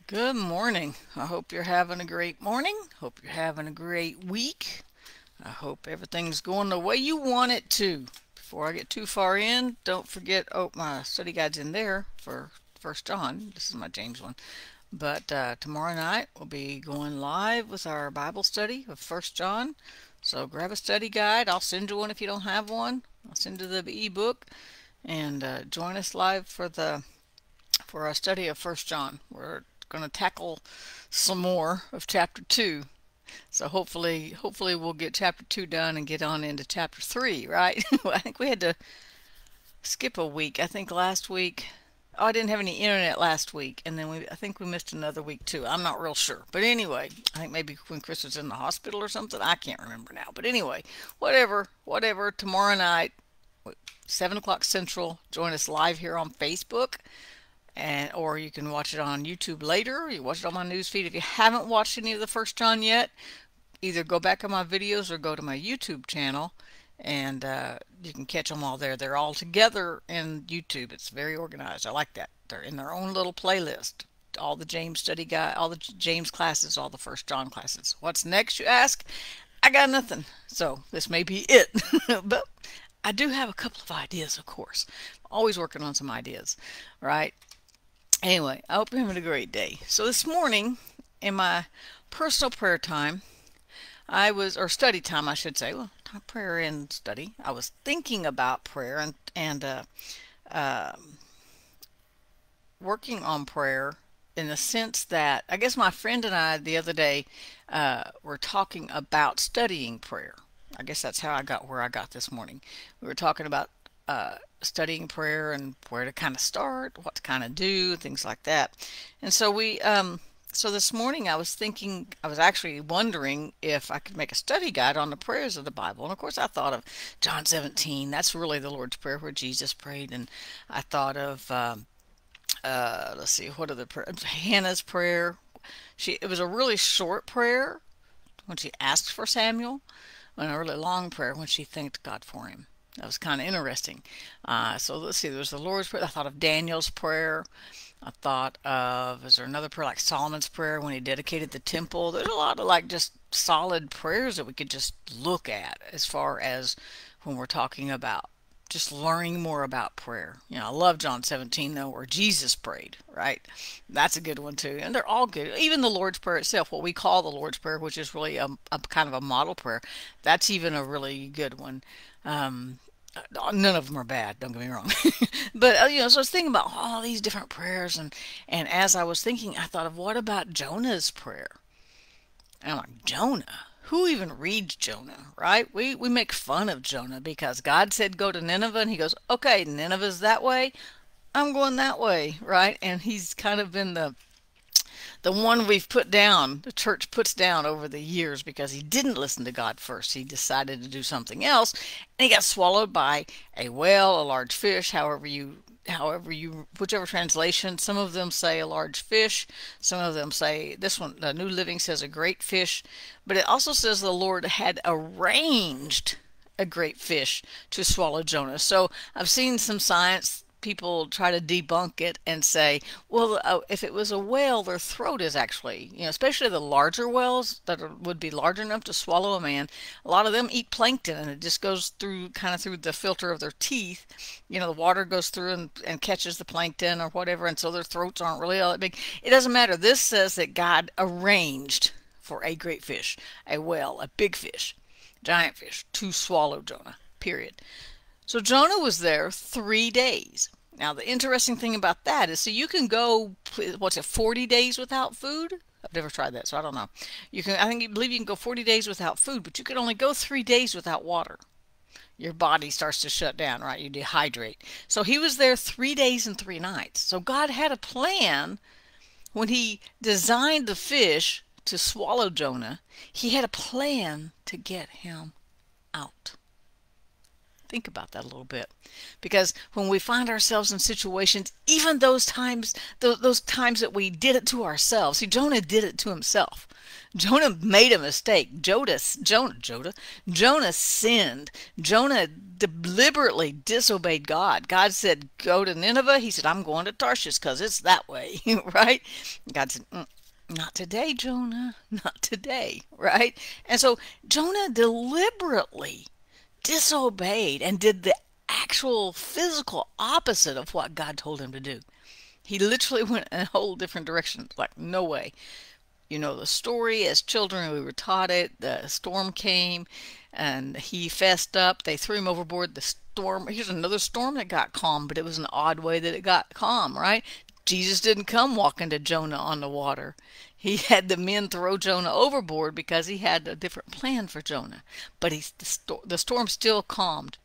Good morning. I hope you're having a great morning. Hope you're having a great week. I hope everything's going the way you want it to. Before I get too far in, don't forget, my study guide's in there for First John. This is my James one. But tomorrow night we'll be going live with our Bible study of First John. So grab a study guide. I'll send you one if you don't have one. I'll send you the ebook and join us live for our study of First John. We're going to tackle some more of chapter 2. So hopefully we'll get chapter 2 done and get on into chapter 3, right? I think we had to skip a week. I think last week, I didn't have any internet last week, and then I think we missed another week too. I'm not real sure. But anyway, I think maybe when Chris was in the hospital or something. I can't remember now. But anyway, whatever. Tomorrow night, 7 o'clock Central, join us live here on Facebook, or you can watch it on YouTube later. You watch it on my news feed. If you haven't watched any of the First John yet, either go back on my videos or go to my YouTube channel, and you can catch them all there. They're all together in YouTube. It's very organized. I like that. They're in their own little playlist. All the James study guide, all the James classes, all the First John classes. What's next, you ask? I got nothing. So this may be it. But I do have a couple of ideas, of course. Always working on some ideas, right? Anyway, I hope you're having a great day. So this morning, in my personal prayer time, or study time, I should say, well, prayer and study, I was thinking about prayer and uh, working on prayer in the sense that I guess my friend and I the other day were talking about studying prayer. I guess that's how I got where I got this morning. We were talking about studying prayer and where to kind of start, what to kind of do, things like that. And so this morning I was thinking, I was actually wondering if I could make a study guide on the prayers of the Bible. And of course I thought of John 17. That's really the Lord's Prayer where Jesus prayed. And I thought of, let's see, what other prayer? Hannah's prayer. It was a really short prayer when she asked for Samuel, and a really long prayer when she thanked God for him. That was kind of interesting. So let's see, there's the Lord's Prayer. I thought of Daniel's prayer. I thought of, is there another prayer like Solomon's prayer when he dedicated the temple? There's a lot of like just solid prayers that we could just look at as far as when we're talking about just learning more about prayer. I love John 17 though, where Jesus prayed, right? That's a good one too. And they're all good. Even the Lord's Prayer itself, what we call the Lord's Prayer, which is really a kind of a model prayer, that's even a really good one. None of them are bad, don't get me wrong. But so I was thinking about all these different prayers, and as I was thinking, I thought of, what about Jonah's prayer? And I'm like, Jonah? Who even reads Jonah, right? We make fun of Jonah because God said go to Nineveh, and he goes, okay, Nineveh's that way, I'm going that way, right? And he's kind of been the one we've put down, the church puts down over the years because he didn't listen to God first. He decided to do something else, and he got swallowed by a whale, a large fish, whichever translation. Some of them say a large fish. Some of them say, this one, the New Living says a great fish. But it also says the Lord had arranged a great fish to swallow Jonah. So I've seen some science people try to debunk it and say, well, if it was a whale, their throat is actually, especially the larger whales would be large enough to swallow a man. A lot of them eat plankton, and it just goes through kind of through the filter of their teeth. The water goes through and catches the plankton or whatever, and so their throats aren't really all that big. It doesn't matter. This says that God arranged for a great fish, a whale, a big fish, giant fish, to swallow Jonah, period. So Jonah was there 3 days. Now the interesting thing about that is, so you can go, 40 days without food? I've never tried that, so I don't know. I believe you can go 40 days without food, but you can only go 3 days without water. Your body starts to shut down, right? You dehydrate. So he was there 3 days and 3 nights. So God had a plan when he designed the fish to swallow Jonah. He had a plan to get him out. Think about that a little bit, because when we find ourselves in situations, even those times that we did it to ourselves. See, Jonah did it to himself. Jonah made a mistake. Jonah sinned. Jonah deliberately disobeyed God. God said, go to Nineveh. He said, I'm going to Tarshish because it's that way, right? God said, not today, Jonah, not today, right? And so Jonah deliberately disobeyed and did the actual physical opposite of what God told him to do. He literally went in a whole different direction. Like, no way. You know the story. As children, we were taught it. The storm came and he fessed up. They threw him overboard. The storm, here's another storm that got calm, but it was an odd way that it got calm, right? Jesus didn't come walking to Jonah on the water. He had the men throw Jonah overboard because he had a different plan for Jonah. But the storm still calmed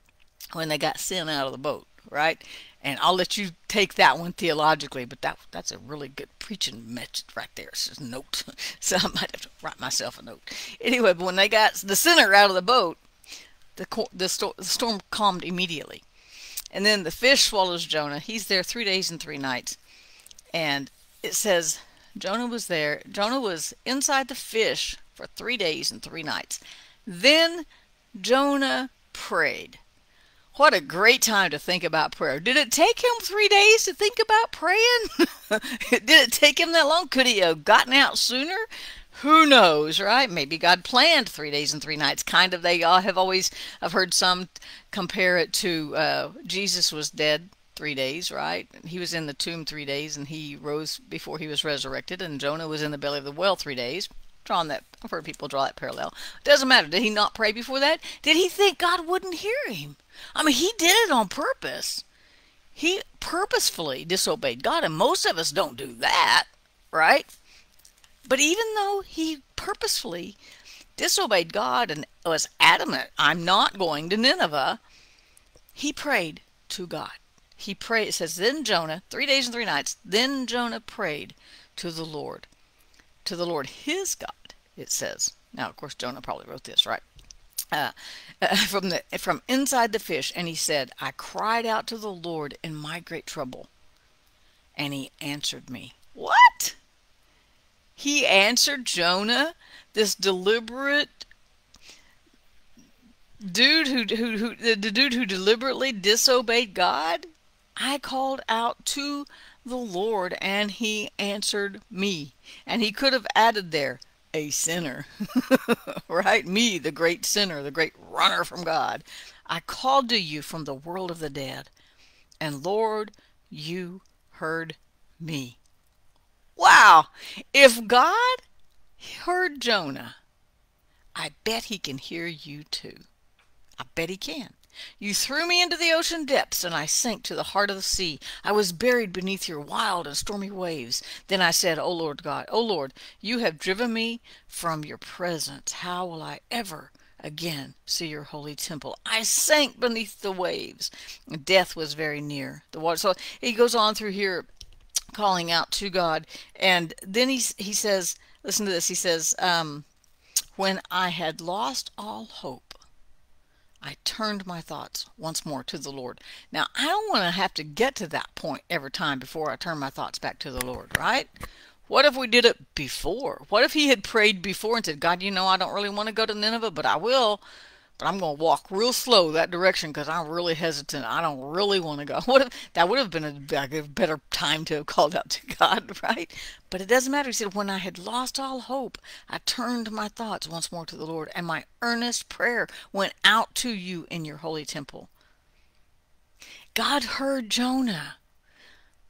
when they got sent out of the boat, right? And I'll let you take that one theologically, but that's a really good preaching message right there. It's just a note. So I might have to write myself a note. Anyway, but when they got the sinner out of the boat, the storm calmed immediately. And then the fish swallows Jonah. He's there 3 days and 3 nights. And it says Jonah was there. Jonah was inside the fish for 3 days and 3 nights. Then Jonah prayed. What a great time to think about prayer. Did it take him 3 days to think about praying? Did it take him that long? Could he have gotten out sooner? Who knows, right? Maybe God planned 3 days and 3 nights. Kind of, they all have always, I've heard some compare it to Jesus was dead 3 days, right? He was in the tomb 3 days and he rose before he was resurrected, and Jonah was in the belly of the whale 3 days. I've heard people draw that parallel. Doesn't matter. Did he not pray before that? Did he think God wouldn't hear him? I mean, he did it on purpose. He purposefully disobeyed God, and most of us don't do that, right? But even though he purposefully disobeyed God and was adamant, I'm not going to Nineveh, he prayed to God. He prayed, it says, then Jonah, 3 days and 3 nights, then Jonah prayed to the Lord his God, it says. Now, of course, Jonah probably wrote this, right? From inside the fish, and he said, I cried out to the Lord in my great trouble, and he answered me. What? He answered Jonah, this deliberate dude the dude who deliberately disobeyed God? I called out to the Lord, and he answered me. And he could have added there, a sinner, right? Me, the great sinner, the great runner from God. I called to you from the world of the dead, and Lord, you heard me. Wow! If God heard Jonah, I bet he can hear you too. I bet he can. You threw me into the ocean depths, and I sank to the heart of the sea. I was buried beneath your wild and stormy waves. Then I said, O Lord God, O Lord, you have driven me from your presence. How will I ever again see your holy temple? I sank beneath the waves. Death was very near the water. So he goes on through here calling out to God. And then he says, listen to this, he says, when I had lost all hope, I turned my thoughts once more to the Lord. Now, I don't want to have to get to that point every time before I turn my thoughts back to the Lord, right? What if we did it before? What if he had prayed before and said, God, you know, I don't really want to go to Nineveh, but I will. But I'm going to walk real slow that direction because I'm really hesitant. I don't really want to go. What if that would have been a better time to have called out to God, right? But it doesn't matter. He said, when I had lost all hope, I turned my thoughts once more to the Lord, and my earnest prayer went out to you in your holy temple. God heard Jonah,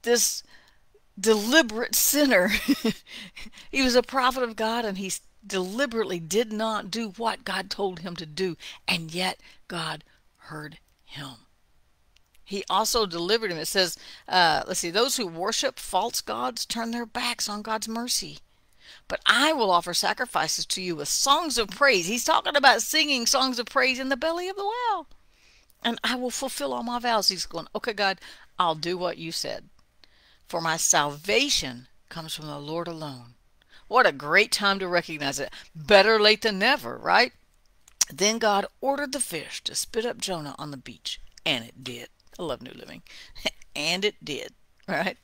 this deliberate sinner. He was a prophet of God, and he deliberately did not do what God told him to do, and yet God heard him. He also delivered him. It says, let's see, those who worship false gods turn their backs on God's mercy. But I will offer sacrifices to you with songs of praise. He's talking about singing songs of praise in the belly of the well. And I will fulfill all my vows. He's going, okay, God, I'll do what you said. For my salvation comes from the Lord alone. What a great time to recognize it. Better late than never, right? Then God ordered the fish to spit up Jonah on the beach. And it did. I love New Living. And it did, right?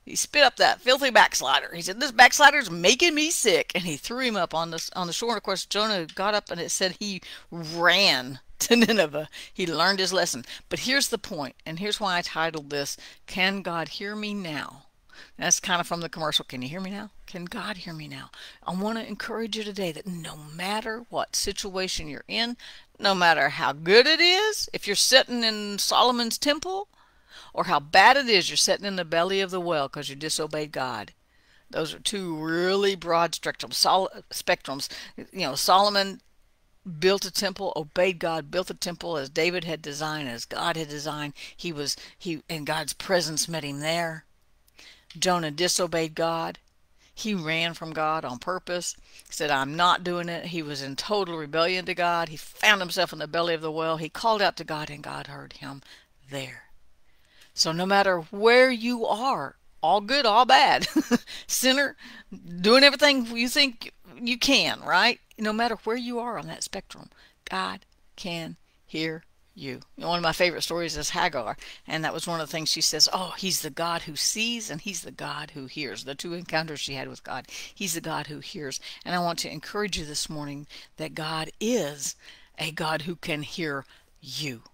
He spit up that filthy backslider. He said, this backslider's making me sick. And he threw him up on the shore. And of course, Jonah got up, and it said he ran to Nineveh. He learned his lesson. But here's the point, and here's why I titled this, Can God Hear Me Now? That's kind of from the commercial. Can you hear me now? Can God hear me now? I want to encourage you today that no matter what situation you're in, no matter how good it is, if you're sitting in Solomon's temple, or how bad it is you're sitting in the belly of the well because you disobeyed God. Those are two really broad spectrums. Solomon built a temple, obeyed God, built a temple as David had designed, as God had designed. And God's presence met him there. Jonah disobeyed God. He ran from God on purpose. He said, I'm not doing it. He was in total rebellion to God. He found himself in the belly of the well. He called out to God, and God heard him there. So no matter where you are, all good, all bad, sinner, doing everything you think you can, right? No matter where you are on that spectrum, God can hear you. One of my favorite stories is Hagar, and that was one of the things she says, oh, he's the God who sees and he's the God who hears. The two encounters she had with God, he's the God who hears. And I want to encourage you this morning that God is a God who can hear you.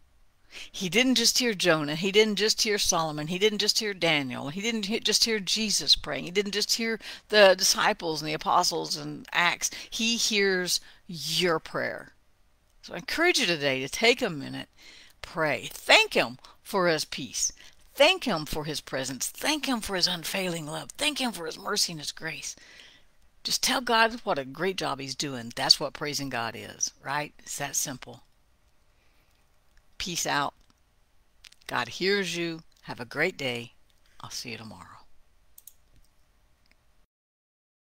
He didn't just hear Jonah. He didn't just hear Solomon. He didn't just hear Daniel. He didn't just hear Jesus praying. He didn't just hear the disciples and the apostles and Acts. He hears your prayer. So I encourage you today to take a minute, pray. Thank him for his peace. Thank him for his presence. Thank him for his unfailing love. Thank him for his mercy and his grace. Just tell God what a great job he's doing. That's what praising God is, right? It's that simple. Peace out. God hears you. Have a great day. I'll see you tomorrow.